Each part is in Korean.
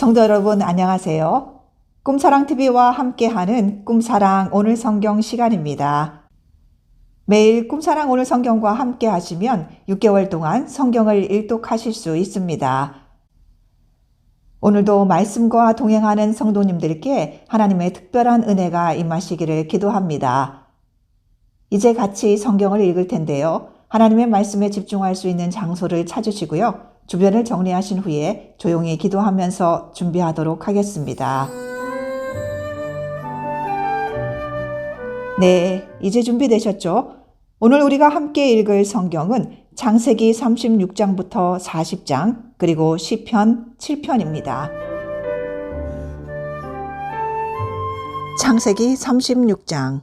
성도 여러분 안녕하세요. 꿈사랑TV와 함께하는 꿈사랑 오늘 성경 시간입니다. 매일 꿈사랑 오늘 성경과 함께 하시면 6개월 동안 성경을 일독하실 수 있습니다. 오늘도 말씀과 동행하는 성도님들께 하나님의 특별한 은혜가 임하시기를 기도합니다. 이제 같이 성경을 읽을 텐데요. 하나님의 말씀에 집중할 수 있는 장소를 찾으시고요. 주변을 정리하신 후에 조용히 기도하면서 준비하도록 하겠습니다. 네, 이제 준비되셨죠? 오늘 우리가 함께 읽을 성경은 창세기 36장부터 40장 그리고 시편 7편입니다. 창세기 36장.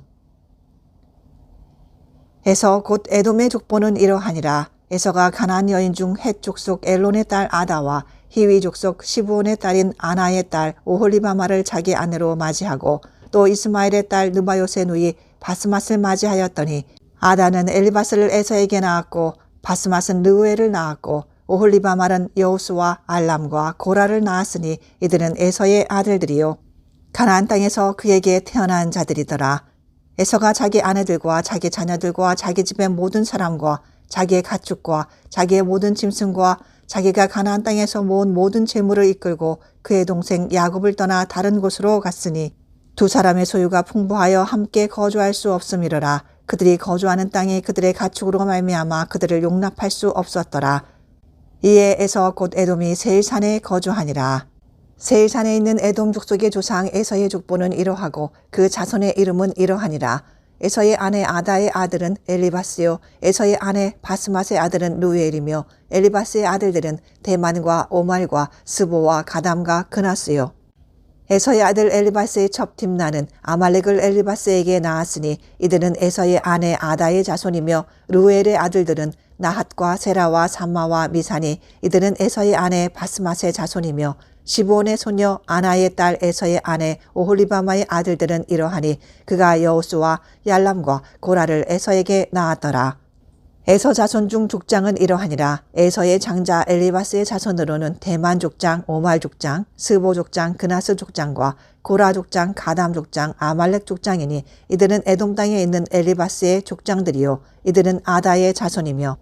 에서 곧 에돔의 족보는 이러하니라. 에서가 가나안 여인 중 헷 족속 엘론의 딸 아다와 히위 족속 시브온의 딸인 아나의 딸 오홀리바마를 자기 아내로 맞이하고 또 이스마엘의 딸 느바요스의 누이 바스맛을 맞이하였더니 아다는 엘리바스를 에서에게 낳았고 바스맛은 르우엘을 낳았고 오홀리바말은 여우스와 알람과 고라를 낳았으니 이들은 에서의 아들들이요 가나안 땅에서 그에게 태어난 자들이더라. 에서가 자기 아내들과 자기 자녀들과 자기 집의 모든 사람과 자기의 가축과 자기의 모든 짐승과 자기가 가나안 땅에서 모은 모든 재물을 이끌고 그의 동생 야곱을 떠나 다른 곳으로 갔으니 두 사람의 소유가 풍부하여 함께 거주할 수 없음이로라. 그들이 거주하는 땅이 그들의 가축으로 말미암아 그들을 용납할 수 없었더라. 이에 에서 곧 에돔이 세일산에 거주하니라. 세일산에 있는 에돔 족속의 조상 에서의 족보는 이러하고 그 자손의 이름은 이러하니라. 에서의 아내 아다의 아들은 엘리바스요 에서의 아내 바스맛의 아들은 루엘이며 엘리바스의 아들들은 대만과 오말과 스보와 가담과 그나스요. 에서의 아들 엘리바스의 첩 딥나는 아말렉을 엘리바스에게 낳았으니 이들은 에서의 아내 아다의 자손이며 루엘의 아들들은 나핫과 세라와 삼마와 미사니 이들은 에서의 아내 바스맛의 자손이며 시브온의 소녀 아나의 딸 에서의 아내 오홀리바마의 아들들은 이러하니 그가 여우스와 얄람과 고라를 에서에게 낳았더라. 에서 자손 중 족장은 이러하니라. 에서의 장자 엘리바스의 자손으로는 대만 족장, 오말 족장, 스보 족장, 그나스 족장과 고라 족장, 가담 족장, 아말렉 족장이니 이들은 에돔 땅에 있는 엘리바스의 족장들이요 이들은 아다의 자손이며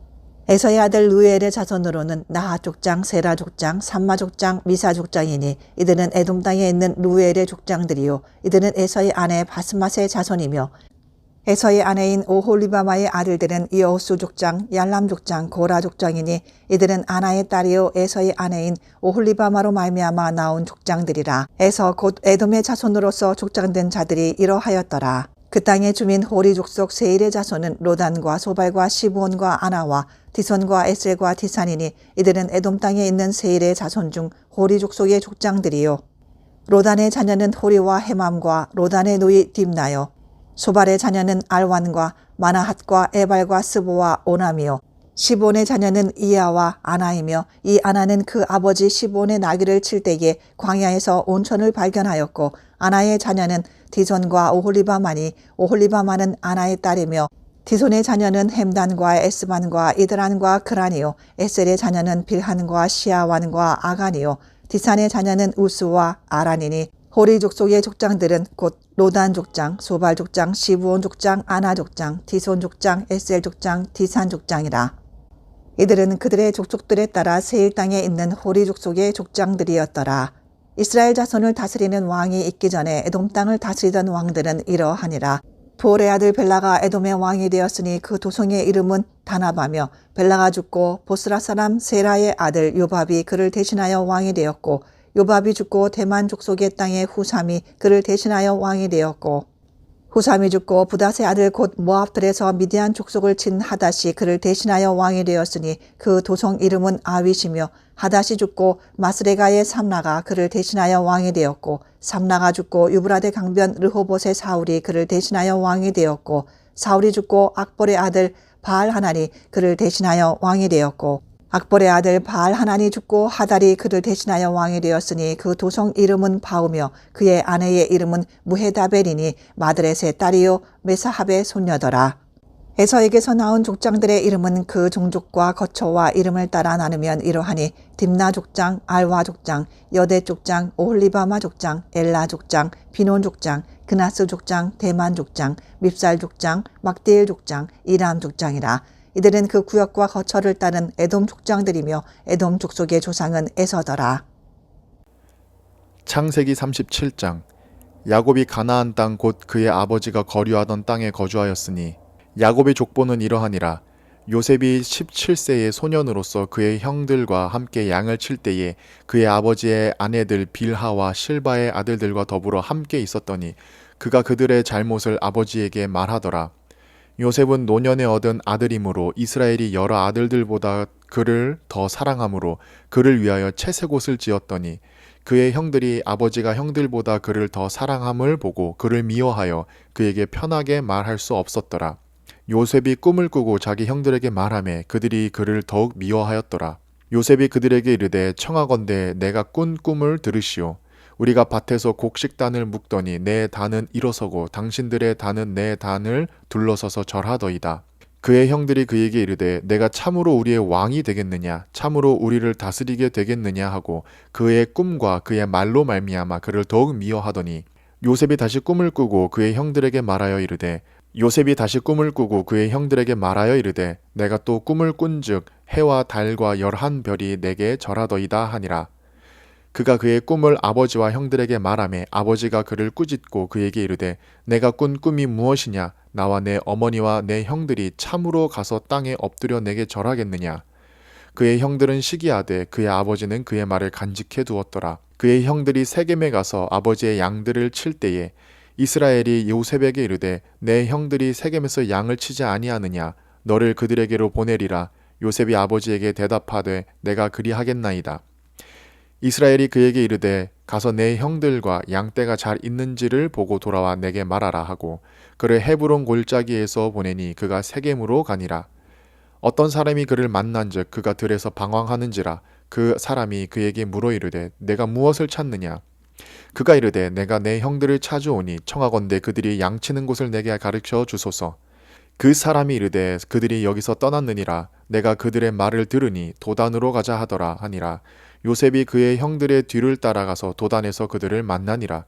에서의 아들 루엘의 자손으로는 나핫 족장, 세라 족장, 삼마 족장, 미사 족장이니 이들은 에돔 땅에 있는 루엘의 족장들이요 이들은 에서의 아내 바스맛의 자손이며 에서의 아내인 오홀리바마의 아들들은 여우스 족장, 얄람 족장, 고라 족장이니 이들은 아나의 딸이요 에서의 아내인 오홀리바마로 말미암아 나온 족장들이라. 에서 곧 에돔의 자손으로서 족장된 자들이 이러하였더라. 그 땅의 주민 호리 족속 세일의 자손은 로단과 소발과 시브온과 아나와 디손과 에셀과 디산이니 이들은 에돔 땅에 있는 세일의 자손 중 호리 족속의 족장들이요. 로단의 자녀는 호리와 헤맘과 로단의 누이 딥나요. 소발의 자녀는 알완과 마나핫과 에발과 스보와 오남이요. 시본의 자녀는 이야와 아나이며 이 아나는 그 아버지 시본의 나귀를 칠 때에 광야에서 온천을 발견하였고 아나의 자녀는 디손과 오홀리바마니 오홀리바마는 아나의 딸이며 디손의 자녀는 햄단과 에스반과 이드란과 그란이요 에셀의 자녀는 빌한과 시아완과 아간이요 디산의 자녀는 우스와 아란이니 호리 족속의 족장들은 곧 로단 족장, 소발 족장, 시브온 족장, 아나 족장, 디손 족장, 에셀 족장, 디산 족장이라. 이들은 그들의 족속들에 따라 세일 땅에 있는 호리 족속의 족장들이었더라. 이스라엘 자손을 다스리는 왕이 있기 전에 에돔 땅을 다스리던 왕들은 이러하니라. 부올의 아들 벨라가 에돔의 왕이 되었으니 그 도성의 이름은 다나바며 벨라가 죽고 보스라 사람 세라의 아들 요밥이 그를 대신하여 왕이 되었고 요밥이 죽고 대만 족속의 땅의 후삼이 그를 대신하여 왕이 되었고 후삼이 죽고 부닷의 아들 곧 모압들에서 미디안 족속을 친 하닷이 그를 대신하여 왕이 되었으니 그 도성 이름은 아윗이며 하닷이 죽고 마스레가의 삼라가 그를 대신하여 왕이 되었고 삼라가 죽고 유브라데 강변 르호봇의 사울이 그를 대신하여 왕이 되었고 사울이 죽고 악볼의 아들 바알하난이 그를 대신하여 왕이 되었고 악볼의 아들 바알하난이 죽고 하달이 그를 대신하여 왕이 되었으니 그 도성 이름은 바우며 그의 아내의 이름은 무헤다벨이니 마드렛의 딸이요 메사합의 손녀더라. 에서에게서 나온 족장들의 이름은 그 종족과 거처와 이름을 따라 나누면 이러하니 딥나 족장, 알와 족장, 여대 족장, 오홀리바마 족장, 엘라 족장, 비논 족장, 그나스 족장, 대만 족장, 밉살 족장, 막디엘 족장, 이람 족장이라. 이들은 그 구역과 거처를 따른 에돔 족장들이며 에돔 족속의 조상은 에서더라. 창세기 37장. 야곱이 가나안 땅 곧 그의 아버지가 거류하던 땅에 거주하였으니 야곱의 족보는 이러하니라. 요셉이 17세의 소년으로서 그의 형들과 함께 양을 칠 때에 그의 아버지의 아내들 빌하와 실바의 아들들과 더불어 함께 있었더니 그가 그들의 잘못을 아버지에게 말하더라. 요셉은 노년에 얻은 아들이므로 이스라엘이 여러 아들들보다 그를 더 사랑하므로 그를 위하여 채색옷을 지었더니 그의 형들이 아버지가 형들보다 그를 더 사랑함을 보고 그를 미워하여 그에게 편하게 말할 수 없었더라. 요셉이 꿈을 꾸고 자기 형들에게 말하매 그들이 그를 더욱 미워하였더라. 요셉이 그들에게 이르되 청하건대 내가 꾼 꿈을 들으시오. 우리가 밭에서 곡식단을 묶더니 내 단은 일어서고 당신들의 단은 내 단을 둘러서서 절하더이다. 그의 형들이 그에게 이르되 내가 참으로 우리의 왕이 되겠느냐 참으로 우리를 다스리게 되겠느냐 하고 그의 꿈과 그의 말로 말미암아 그를 더욱 미워하더니 요셉이 다시 꿈을 꾸고 그의 형들에게 말하여 이르되 내가 또 꿈을 꾼즉 해와 달과 11별이 내게 절하더이다 하니라. 그가 그의 꿈을 아버지와 형들에게 말하매 아버지가 그를 꾸짖고 그에게 이르되 내가 꾼 꿈이 무엇이냐 나와 내 어머니와 내 형들이 참으로 가서 땅에 엎드려 내게 절하겠느냐. 그의 형들은 시기하되 그의 아버지는 그의 말을 간직해 두었더라. 그의 형들이 세겜에 가서 아버지의 양들을 칠 때에 이스라엘이 요셉에게 이르되 내 형들이 세겜에서 양을 치지 아니하느냐 너를 그들에게로 보내리라. 요셉이 아버지에게 대답하되 내가 그리하겠나이다. 이스라엘이 그에게 이르되 가서 내 형들과 양떼가 잘 있는지를 보고 돌아와 내게 말하라 하고 그를 헤브론 골짜기에서 보내니 그가 세겜으로 가니라. 어떤 사람이 그를 만난즉 그가 들에서 방황하는지라. 그 사람이 그에게 물어 이르되 내가 무엇을 찾느냐. 그가 이르되 내가 내 형들을 찾아오니 청하건대 그들이 양치는 곳을 내게 가르쳐 주소서. 그 사람이 이르되 그들이 여기서 떠났느니라. 내가 그들의 말을 들으니 도단으로 가자 하더라 하니라. 요셉이 그의 형들의 뒤를 따라가서 도단에서 그들을 만나니라.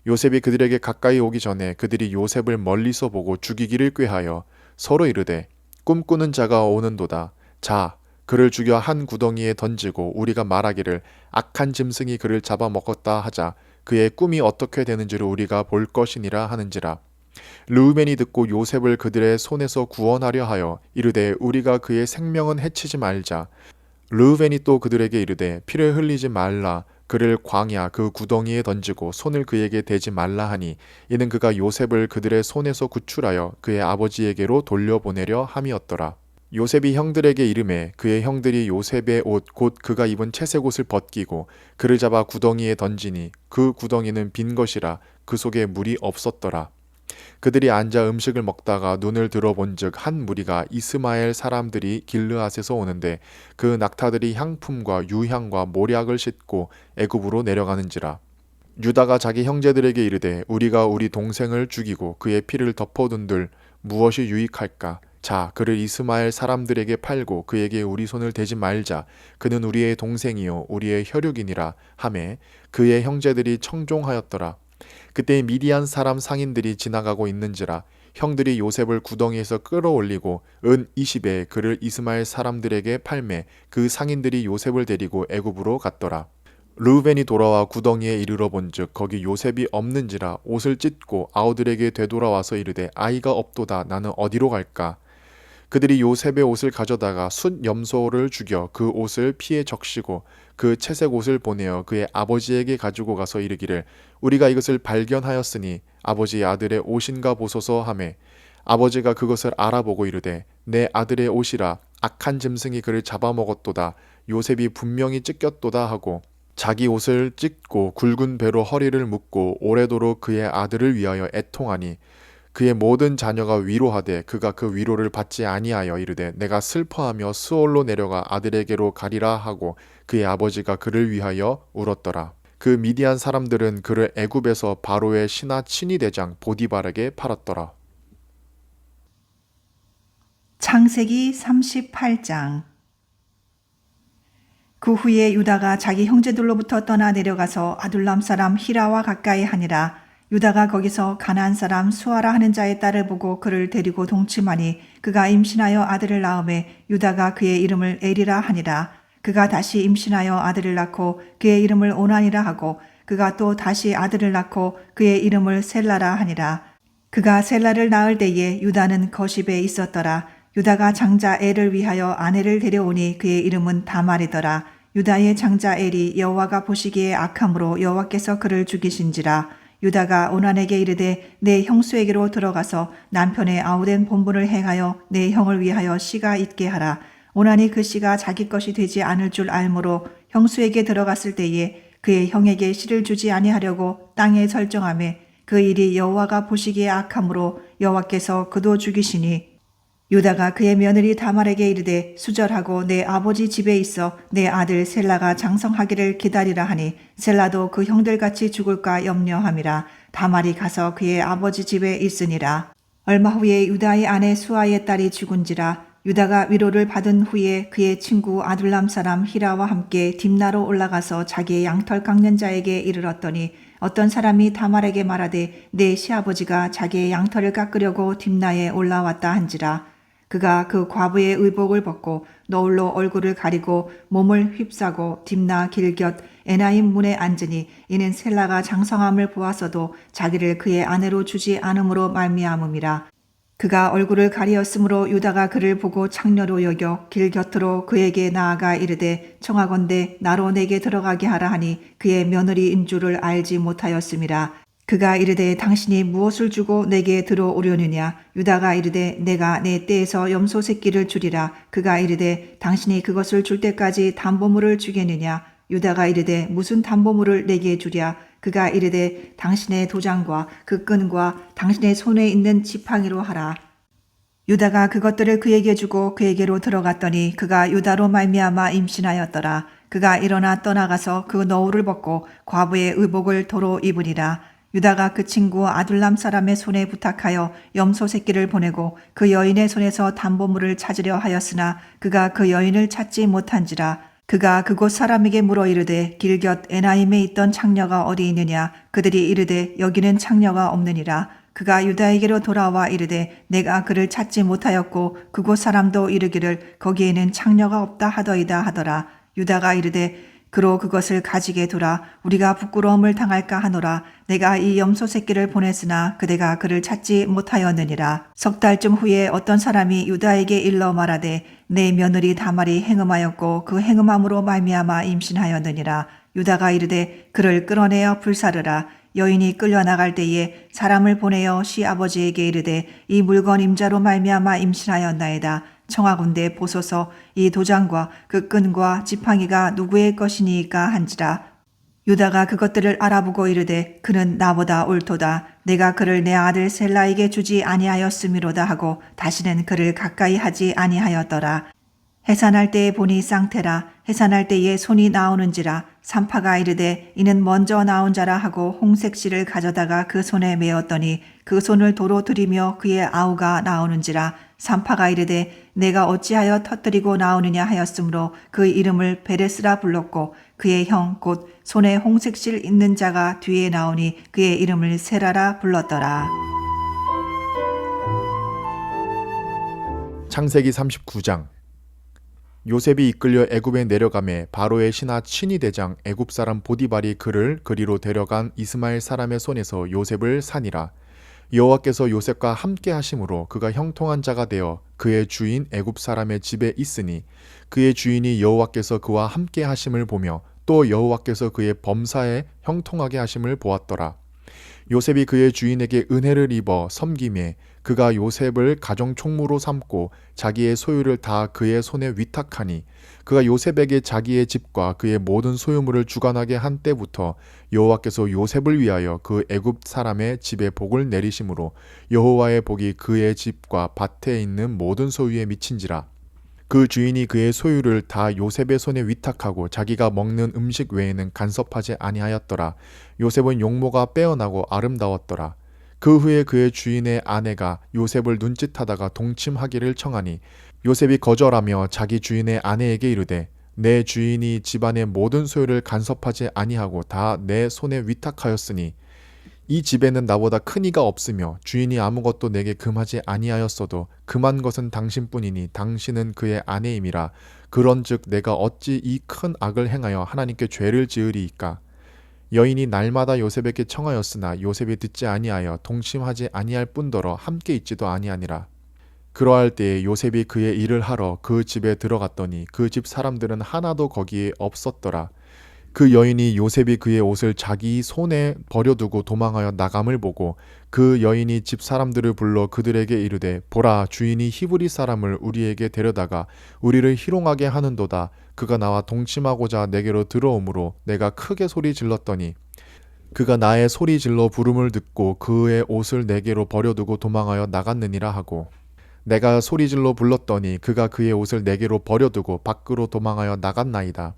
요셉이 그들에게 가까이 오기 전에 그들이 요셉을 멀리서 보고 죽이기를 꾀하여 서로 이르되 꿈꾸는 자가 오는도다. 자, 그를 죽여 한 구덩이에 던지고 우리가 말하기를 악한 짐승이 그를 잡아먹었다 하자. 그의 꿈이 어떻게 되는지를 우리가 볼 것이니라 하는지라. 르우벤이 듣고 요셉을 그들의 손에서 구원하려 하여 이르되 우리가 그의 생명은 해치지 말자. 르우벤이 또 그들에게 이르되 피를 흘리지 말라. 그를 광야 그 구덩이에 던지고 손을 그에게 대지 말라 하니 이는 그가 요셉을 그들의 손에서 구출하여 그의 아버지에게로 돌려보내려 함이었더라. 요셉이 형들에게 이르매 그의 형들이 요셉의 옷 곧 그가 입은 채색 옷을 벗기고 그를 잡아 구덩이에 던지니 그 구덩이는 빈 것이라 그 속에 물이 없었더라. 그들이 앉아 음식을 먹다가 눈을 들어본즉 한 무리가 이스마엘 사람들이 길르앗에서 오는데 그 낙타들이 향품과 유향과 모략을 싣고 애굽으로 내려가는지라. 유다가 자기 형제들에게 이르되 우리가 우리 동생을 죽이고 그의 피를 덮어둔들 무엇이 유익할까. 자, 그를 이스마엘 사람들에게 팔고 그에게 우리 손을 대지 말자. 그는 우리의 동생이요 우리의 혈육이니라 하매 그의 형제들이 청종하였더라. 그때 미디안 사람 상인들이 지나가고 있는지라. 형들이 요셉을 구덩이에서 끌어올리고 은 20에 그를 이스마엘 사람들에게 팔매 그 상인들이 요셉을 데리고 애굽으로 갔더라. 르우벤이 돌아와 구덩이에 이르러 본즉 거기 요셉이 없는지라. 옷을 찢고 아우들에게 되돌아와서 이르되 아이가 없도다. 나는 어디로 갈까. 그들이 요셉의 옷을 가져다가 숫 염소를 죽여 그 옷을 피에 적시고 그 채색 옷을 보내어 그의 아버지에게 가지고 가서 이르기를 우리가 이것을 발견하였으니 아버지의 아들의 옷인가 보소서 하매 아버지가 그것을 알아보고 이르되 내 아들의 옷이라. 악한 짐승이 그를 잡아먹었도다. 요셉이 분명히 찢겼도다 하고 자기 옷을 찢고 굵은 배로 허리를 묶고 오래도록 그의 아들을 위하여 애통하니 그의 모든 자녀가 위로하되 그가 그 위로를 받지 아니하여 이르되 내가 슬퍼하며 스올로 내려가 아들에게로 가리라 하고 그의 아버지가 그를 위하여 울었더라. 그 미디안 사람들은 그를 애굽에서 바로의 신하 친위대장 보디발에게 팔았더라. 창세기 38장. 그 후에 유다가 자기 형제들로부터 떠나 내려가서 아둘람 사람 히라와 가까이 하니라. 유다가 거기서 가나안 사람 수아라 하는 자의 딸을 보고 그를 데리고 동침하니 그가 임신하여 아들을 낳음에 유다가 그의 이름을 에리라 하니라. 그가 다시 임신하여 아들을 낳고 그의 이름을 오난이라 하고 그가 또 다시 아들을 낳고 그의 이름을 셀라라 하니라. 그가 셀라를 낳을 때에 유다는 거십에 있었더라. 유다가 장자 엘을 위하여 아내를 데려오니 그의 이름은 다말이더라. 유다의 장자 엘이 여호와가 보시기에 악함으로 여호와께서 그를 죽이신지라. 유다가 오난에게 이르되 내 형수에게로 들어가서 남편의 아우된 본분을 행하여 내 형을 위하여 씨가 있게 하라. 오난이 그 씨가 자기 것이 되지 않을 줄 알므로 형수에게 들어갔을 때에 그의 형에게 씨를 주지 아니하려고 땅에 설정하매 그 일이 여호와가 보시기에 악함으로 여호와께서 그도 죽이시니 유다가 그의 며느리 다말에게 이르되 수절하고 내 아버지 집에 있어 내 아들 셀라가 장성하기를 기다리라 하니 셀라도 그 형들같이 죽을까 염려함이라. 다말이 가서 그의 아버지 집에 있으니라. 얼마 후에 유다의 아내 수아의 딸이 죽은지라. 유다가 위로를 받은 후에 그의 친구 아둘람 사람 히라와 함께 딥나로 올라가서 자기의 양털 깎는 자에게 이르렀더니 어떤 사람이 다말에게 말하되 내 시아버지가 자기의 양털을 깎으려고 딥나에 올라왔다 한지라. 그가 그 과부의 의복을 벗고 너울로 얼굴을 가리고 몸을 휩싸고 딥나 길곁 에나임 문에 앉으니 이는 셀라가 장성함을 보았어도 자기를 그의 아내로 주지 않음으로 말미암음이라. 그가 얼굴을 가리었으므로 유다가 그를 보고 창녀로 여겨 길 곁으로 그에게 나아가 이르되 청하건대 나로 내게 들어가게 하라 하니 그의 며느리인 줄을 알지 못하였음이라. 그가 이르되 당신이 무엇을 주고 내게 들어오려느냐. 유다가 이르되 내가 내 떼에서 염소 새끼를 주리라. 그가 이르되 당신이 그것을 줄 때까지 담보물을 주겠느냐. 유다가 이르되 무슨 담보물을 내게 주랴. 그가 이르되 당신의 도장과 그 끈과 당신의 손에 있는 지팡이로 하라. 유다가 그것들을 그에게 주고 그에게로 들어갔더니 그가 유다로 말미암아 임신하였더라. 그가 일어나 떠나가서 그 너울을 벗고 과부의 의복을 도로 입으니라. 유다가 그 친구 아둘람 사람의 손에 부탁하여 염소 새끼를 보내고 그 여인의 손에서 담보물을 찾으려 하였으나 그가 그 여인을 찾지 못한지라. 그가 그곳 사람에게 물어 이르되 길곁 에나임에 있던 창녀가 어디 있느냐. 그들이 이르되 여기는 창녀가 없느니라. 그가 유다에게로 돌아와 이르되 내가 그를 찾지 못하였고 그곳 사람도 이르기를 거기에는 창녀가 없다 하더이다 하더라. 유다가 이르되 그로 그것을 가지게 두라. 우리가 부끄러움을 당할까 하노라. 내가 이 염소 새끼를 보냈으나 그대가 그를 찾지 못하였느니라. 석 달쯤 후에 어떤 사람이 유다에게 일러 말하되 내 며느리 다말이 행음하였고 그 행음함으로 말미암아 임신하였느니라. 유다가 이르되 그를 끌어내어 불사르라. 여인이 끌려나갈 때에 사람을 보내어 시아버지에게 이르되 이 물건 임자로 말미암아 임신하였나이다. 청하건대 보소서 이 도장과 그 끈과 지팡이가 누구의 것이니까 한지라. 유다가 그것들을 알아보고 이르되 그는 나보다 옳도다. 내가 그를 내 아들 셀라에게 주지 아니하였음이로다 하고 다시는 그를 가까이 하지 아니하였더라. 해산할 때에 보니 쌍태라. 해산할 때에 손이 나오는지라. 산파가 이르되 이는 먼저 나온 자라 하고 홍색 실을 가져다가 그 손에 메었더니 그 손을 도로 들이며 그의 아우가 나오는지라. 산파가 이르되 내가 어찌하여 터뜨리고 나오느냐 하였으므로 그 이름을 베레스라 불렀고 그의 형 곧 손에 홍색 실 있는 자가 뒤에 나오니 그의 이름을 세라라 불렀더라. 창세기 39장. 요셉이 이끌려 애굽에 내려가매 바로의 신하 친위 대장 애굽 사람 보디발이 그를 그리로 데려간 이스마엘 사람의 손에서 요셉을 산이라. 여호와께서 요셉과 함께 하심으로 그가 형통한 자가 되어 그의 주인 애굽 사람의 집에 있으니 그의 주인이 여호와께서 그와 함께 하심을 보며 또 여호와께서 그의 범사에 형통하게 하심을 보았더라. 요셉이 그의 주인에게 은혜를 입어 섬김에 그가 요셉을 가정 총무로 삼고 자기의 소유를 다 그의 손에 위탁하니 그가 요셉에게 자기의 집과 그의 모든 소유물을 주관하게 한 때부터 여호와께서 요셉을 위하여 그 애굽 사람의 집에 복을 내리심으로 여호와의 복이 그의 집과 밭에 있는 모든 소유에 미친지라. 그 주인이 그의 소유를 다 요셉의 손에 위탁하고 자기가 먹는 음식 외에는 간섭하지 아니하였더라. 요셉은 용모가 빼어나고 아름다웠더라. 그 후에 그의 주인의 아내가 요셉을 눈짓하다가 동침하기를 청하니 요셉이 거절하며 자기 주인의 아내에게 이르되 내 주인이 집안의 모든 소유를 간섭하지 아니하고 다 내 손에 위탁하였으니 이 집에는 나보다 큰 이가 없으며 주인이 아무것도 내게 금하지 아니하였어도 금한 것은 당신뿐이니 당신은 그의 아내임이라. 그런즉 내가 어찌 이 큰 악을 행하여 하나님께 죄를 지으리이까. 여인이 날마다 요셉에게 청하였으나 요셉이 듣지 아니하여 동침하지 아니할 뿐더러 함께 있지도 아니하니라. 그러할 때에 요셉이 그의 일을 하러 그 집에 들어갔더니 그 집 사람들은 하나도 거기에 없었더라. 그 여인이 요셉이 그의 옷을 자기 손에 버려두고 도망하여 나감을 보고 그 여인이 집 사람들을 불러 그들에게 이르되 보라, 주인이 히브리 사람을 우리에게 데려다가 우리를 희롱하게 하는도다. 그가 나와 동침하고자 내게로 들어오므로 내가 크게 소리 질렀더니 그가 나의 소리 질러 부름을 듣고 그의 옷을 내게로 버려두고 도망하여 나갔느니라 하고, 내가 소리 질러 불렀더니 그가 그의 옷을 내게로 버려두고 밖으로 도망하여 나갔나이다.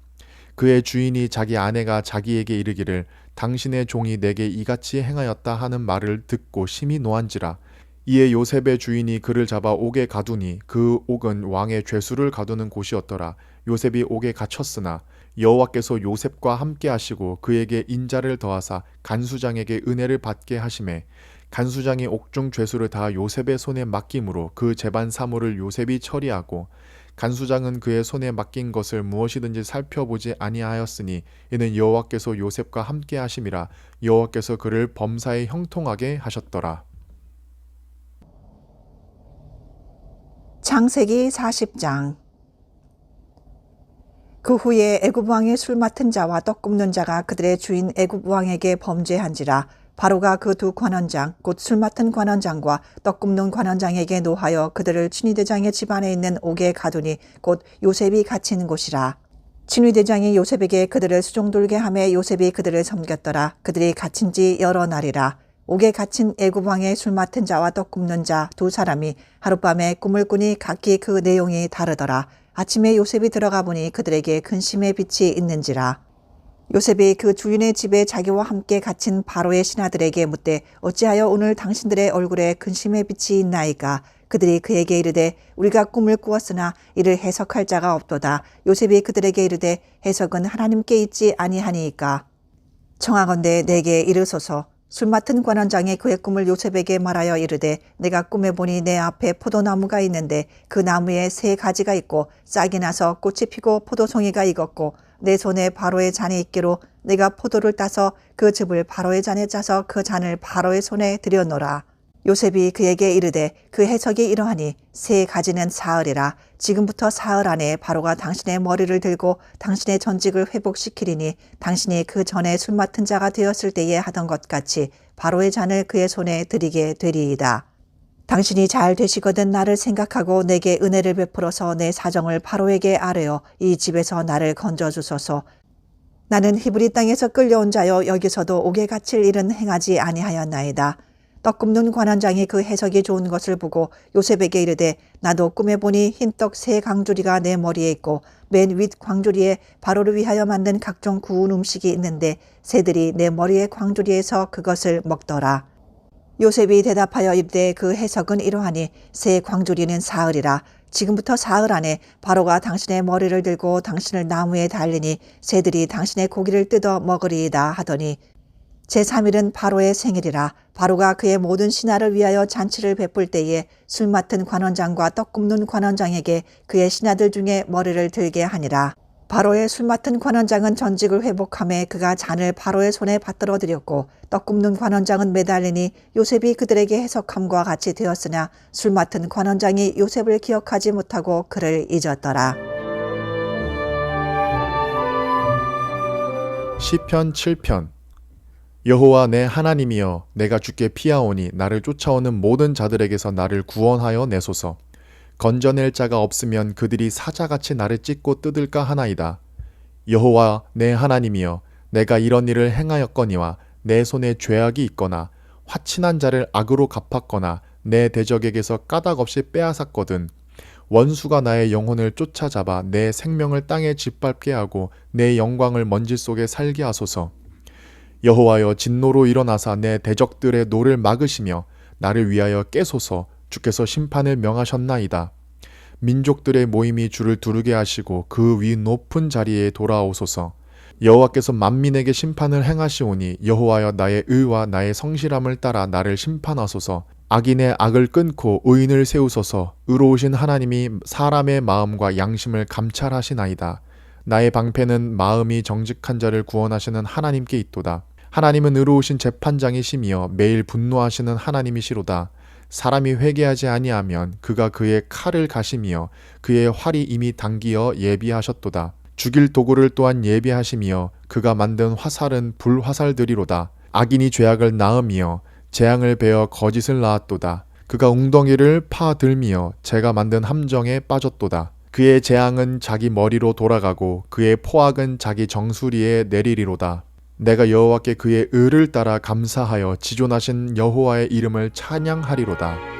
그의 주인이 자기 아내가 자기에게 이르기를 당신의 종이 내게 이같이 행하였다 하는 말을 듣고 심히 노한지라. 이에 요셉의 주인이 그를 잡아 옥에 가두니 그 옥은 왕의 죄수를 가두는 곳이었더라. 요셉이 옥에 갇혔으나 여호와께서 요셉과 함께 하시고 그에게 인자를 더하사 간수장에게 은혜를 받게 하시매 간수장이 옥중 죄수를 다 요셉의 손에 맡김으로 그 재반 사물을 요셉이 처리하고 간수장은 그의 손에 맡긴 것을 무엇이든지 살펴보지 아니하였으니 이는 여호와께서 요셉과 함께 하심이라. 여호와께서 그를 범사에 형통하게 하셨더라. 창세기 40장. 그 후에 애굽 왕의 술 맡은 자와 떡 굽는 자가 그들의 주인 애굽 왕에게 범죄한지라. 바로가 그 두 관원장 곧 술 맡은 관원장과 떡 굽는 관원장에게 노하여 그들을 친위대장의 집안에 있는 옥에 가두니 곧 요셉이 갇힌 곳이라. 친위대장이 요셉에게 그들을 수종돌게 하매 요셉이 그들을 섬겼더라. 그들이 갇힌 지 여러 날이라. 옥에 갇힌 애굽 왕의 술 맡은 자와 떡 굽는 자 두 사람이 하룻밤에 꿈을 꾸니 각기 그 내용이 다르더라. 아침에 요셉이 들어가 보니 그들에게 근심의 빛이 있는지라. 요셉이 그 주인의 집에 자기와 함께 갇힌 바로의 신하들에게 묻되 어찌하여 오늘 당신들의 얼굴에 근심의 빛이 있나이까. 그들이 그에게 이르되 우리가 꿈을 꾸었으나 이를 해석할 자가 없도다. 요셉이 그들에게 이르되 해석은 하나님께 있지 아니하니이까. 청하건대 내게 이르소서. 술 맡은 관원장이 그의 꿈을 요셉에게 말하여 이르되 내가 꿈에 보니 내 앞에 포도나무가 있는데 그 나무에 세 가지가 있고 싹이 나서 꽃이 피고 포도송이가 익었고 내 손에 바로의 잔이 있기로 내가 포도를 따서 그 즙을 바로의 잔에 짜서 그 잔을 바로의 손에 들여놓으라. 요셉이 그에게 이르되 그 해석이 이러하니 세 가지는 사흘이라. 지금부터 사흘 안에 바로가 당신의 머리를 들고 당신의 전직을 회복시키리니 당신이 그 전에 술 맡은 자가 되었을 때에 하던 것 같이 바로의 잔을 그의 손에 드리게 되리이다. 당신이 잘 되시거든 나를 생각하고 내게 은혜를 베풀어서 내 사정을 바로에게 아뢰어 이 집에서 나를 건져주소서. 나는 히브리 땅에서 끌려온 자여 여기서도 옥에 갇힐 일은 행하지 아니하였나이다. 떡 굽는 관원장이 그 해석이 좋은 것을 보고 요셉에게 이르되 나도 꿈에 보니 흰떡 세 광주리가 내 머리에 있고 맨 윗 광주리에 바로를 위하여 만든 각종 구운 음식이 있는데 새들이 내 머리의 광주리에서 그것을 먹더라. 요셉이 대답하여 이르되 그 해석은 이러하니 새 광주리는 사흘이라. 지금부터 사흘 안에 바로가 당신의 머리를 들고 당신을 나무에 달리니 새들이 당신의 고기를 뜯어 먹으리이다 하더니 제3일은 바로의 생일이라. 바로가 그의 모든 신하를 위하여 잔치를 베풀 때에 술 맡은 관원장과 떡 굽는 관원장에게 그의 신하들 중에 머리를 들게 하니라. 바로의 술 맡은 관원장은 전직을 회복하며 그가 잔을 바로의 손에 받들어 드렸고 떡 굽는 관원장은 매달리니 요셉이 그들에게 해석함과 같이 되었으나 술 맡은 관원장이 요셉을 기억하지 못하고 그를 잊었더라. 시편 7편. 여호와 내 하나님이여, 내가 주께 피하오니 나를 쫓아오는 모든 자들에게서 나를 구원하여 내소서. 건져낼 자가 없으면 그들이 사자같이 나를 찢고 뜯을까 하나이다. 여호와 내 하나님이여, 내가 이런 일을 행하였거니와 내 손에 죄악이 있거나 화친한 자를 악으로 갚았거나 내 대적에게서 까닭 없이 빼앗았거든. 원수가 나의 영혼을 쫓아잡아 내 생명을 땅에 짓밟게 하고 내 영광을 먼지 속에 살게 하소서. 여호와여, 진노로 일어나사 내 대적들의 노를 막으시며 나를 위하여 깨소서. 주께서 심판을 명하셨나이다. 민족들의 모임이 주를 두르게 하시고 그 위 높은 자리에 돌아오소서. 여호와께서 만민에게 심판을 행하시오니 여호와여, 나의 의와 나의 성실함을 따라 나를 심판하소서. 악인의 악을 끊고 의인을 세우소서. 의로우신 하나님이 사람의 마음과 양심을 감찰하시나이다. 나의 방패는 마음이 정직한 자를 구원하시는 하나님께 있도다. 하나님은 의로우신 재판장이시며 매일 분노하시는 하나님이시로다. 사람이 회개하지 아니하면 그가 그의 칼을 가시며 그의 활이 이미 당기어 예비하셨도다. 죽일 도구를 또한 예비하시며 그가 만든 화살은 불화살들이로다. 악인이 죄악을 낳으며 재앙을 베어 거짓을 낳았도다. 그가 웅덩이를 파들며 제가 만든 함정에 빠졌도다. 그의 재앙은 자기 머리로 돌아가고 그의 포악은 자기 정수리에 내리리로다. 내가 여호와께 그의 의를 따라 감사하여 지존하신 여호와의 이름을 찬양하리로다.